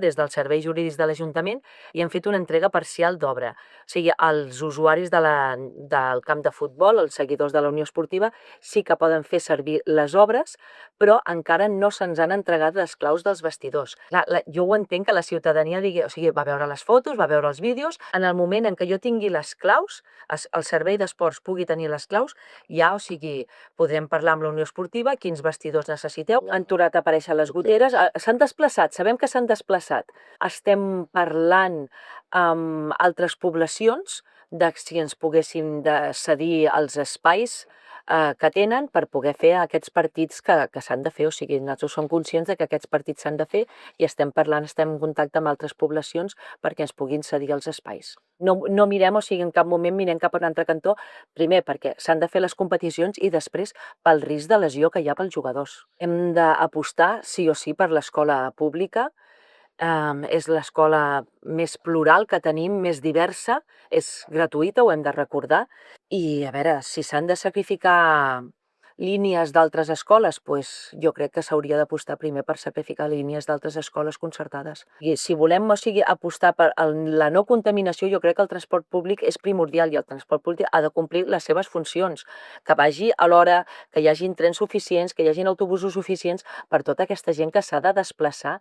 des dels serveis jurídics de l'Ajuntament i hem fet una entrega parcial d'obra. O sigui, els usuaris del camp de futbol, els seguidors de la Unió Esportiva, sí que poden fer servir les obres, però encara no se'ns han entregat les claus dels vestidors. Clar, jo ho entenc que la ciutadania digui, o sigui, va veure les fotos, va veure els vídeos, en el moment en què jo tingui les claus, el servei d'esports pugui tenir les claus, ja, o sigui, podrem parlar amb la Unió Esportiva, quins vestidors necessiteu, han tornat a aparèixer les goteres, s'han desplaçat, sabem que s'han desplaçat. Estem parlant amb altres poblacions de si ens poguéssim cedir els espais que tenen per poder fer aquests partits que s'han de fer. O sigui, nosaltres som conscients de que aquests partits s'han de fer i estem en contacte amb altres poblacions perquè ens puguin cedir els espais. No mirem, o sigui, en cap moment mirem cap a un altre cantó, primer perquè s'han de fer les competicions i després pel risc de lesió que hi ha pels jugadors. Hem d'apostar sí o sí per l'escola pública. És l'escola més plural que tenim, més diversa, és gratuïta, ho hem de recordar, i a veure, si s'han de sacrificar línies d'altres escoles, doncs jo crec que s'hauria d'apostar primer per sacrificar línies d'altres escoles concertades. I si volem, o sigui, apostar per la no contaminació, jo crec que el transport públic és primordial i el transport públic ha de complir les seves funcions, que vagi a l'hora, que hi hagin trens suficients, que hi hagin autobusos suficients per tota aquesta gent que s'ha de desplaçar